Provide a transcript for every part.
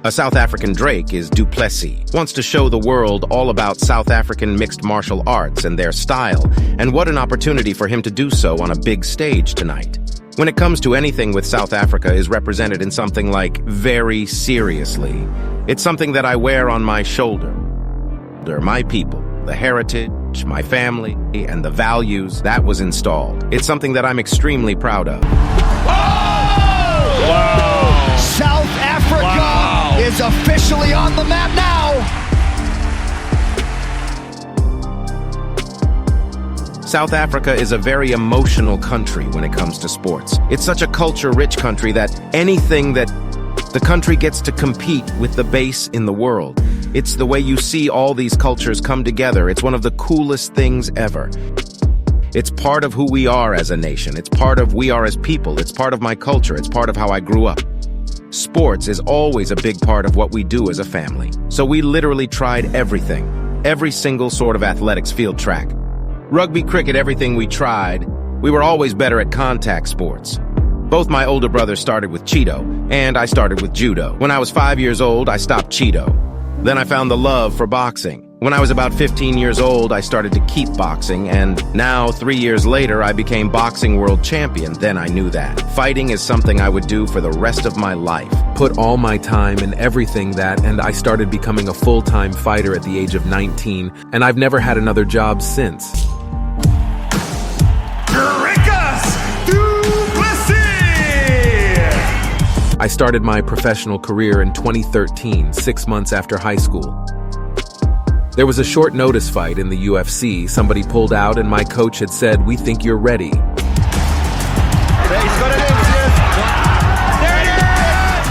A South African Drake is du Plessis, wants to show the world all about South African mixed martial arts and their style, and what an opportunity for him to do so on a big stage tonight. When it comes to anything with South Africa is represented in something like very seriously. It's something that I wear on my shoulder. They're my people, the heritage, my family, and the values that was installed. It's something that I'm extremely proud of. Oh! Wow! South Africa is officially on the map now! South Africa is a very emotional country when it comes to sports. It's such a culture-rich country that anything that the country gets to compete with the base in the world. It's the way you see all these cultures come together. It's one of the coolest things ever. It's part of who we are as a nation. It's part of we are as people. It's part of my culture. It's part of how I grew up. Sports is always a big part of what we do as a family. So we literally tried everything. Every single sort of athletics, field, track. Rugby, cricket, everything we tried. We were always better at contact sports. Both my older brothers started with Cheeto, and I started with judo. When I was 5 years old, I stopped Cheeto. Then I found the love for boxing. When I was about 15 years old, I started to keep boxing, and now, 3 years later, I became boxing world champion. Then I knew that. Fighting is something I would do for the rest of my life. Put all my time and everything that, and I started becoming a full-time fighter at the age of 19, and I've never had another job since. Dricus du Plessis! I started my professional career in 2013, 6 months after high school. There was a short notice fight in the UFC. Somebody pulled out and my coach had said, "We think you're ready." He's got it in. There it is!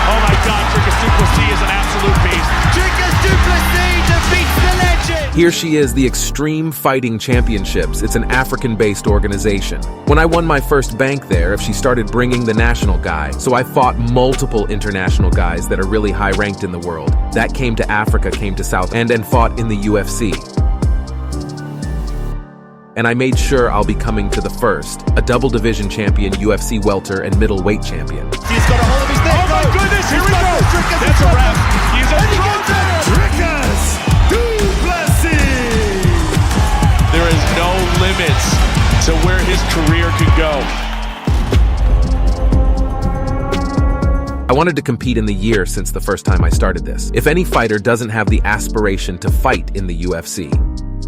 Oh my God, Dricus du Plessis is an absolute beast. Dricus du Plessis defeats the legend! Here she is, the Extreme Fighting Championships. It's an African-based organization. When I won my first bank there, she started bringing the national guy. So I fought multiple international guys that are really high-ranked in the world. That came to Africa, came to South, and fought in the UFC. And I made sure I'll be coming to the first, a double division champion, UFC welter, and middleweight champion. He's got a hold of his neck. Oh my goodness, here we go! Dricus That's a wrap. He's a champion! Dricus du Plessis! There is no limits to where his career could go. I wanted to compete in the year since the first time I started this. If any fighter doesn't have the aspiration to fight in the UFC,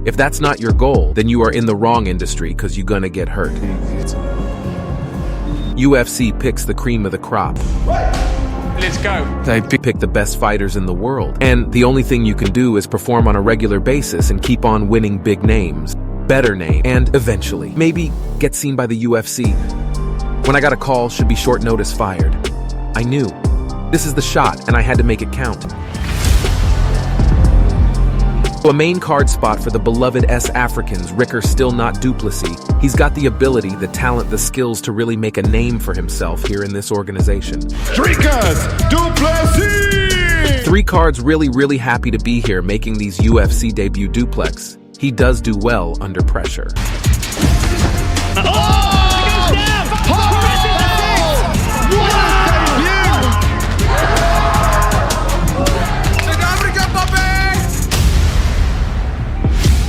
if that's not your goal, then you are in the wrong industry because you're gonna get hurt. UFC picks the cream of the crop. Let's go. They pick the best fighters in the world. And the only thing you can do is perform on a regular basis and keep on winning big names, better names, and eventually, maybe get seen by the UFC. When I got a call, should be short notice fired. I knew. This is the shot, and I had to make it count. A main card spot for the beloved S-Africans, Ricker still not du Plessis. He's got the ability, the talent, the skills to really make a name for himself here in this organization. Dricus du Plessis! 3 cards really happy to be here making these UFC debut duplex. He does do well under pressure. Oh!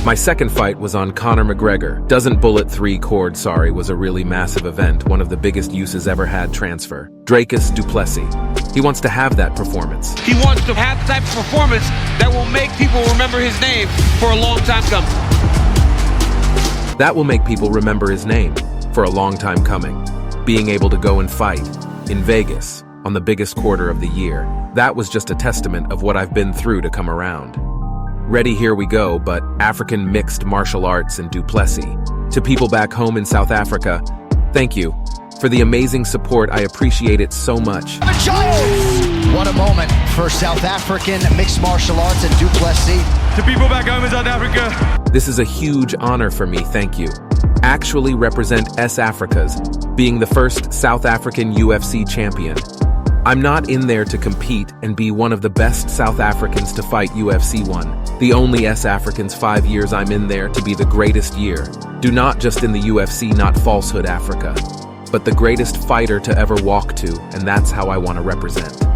My second fight was on Conor McGregor. Doesn't bullet 3 cord, sorry, was a really massive event, one of the biggest uses ever had transfer. Dricus du Plessis. He wants to have that performance. He wants to have that performance that will make people remember his name for a long time coming. That will make people remember his name for a long time coming. Being able to go and fight in Vegas on the biggest quarter of the year. That was just a testament of what I've been through to come around. Ready, here we go, but African mixed martial arts and du Plessis. To people back home in South Africa, thank you for the amazing support. I appreciate it so much. What a moment for South African mixed martial arts and du Plessis. To people back home in South Africa. This is a huge honor for me, thank you. Actually represent S-Africa's, being the first South African UFC champion. I'm not in there to compete and be one of the best South Africans to fight UFC 1. The only S-Africans 5 years I'm in there to be the greatest year. Do not just in the UFC, not falsehood Africa, but the greatest fighter to ever walk to, and that's how I want to represent.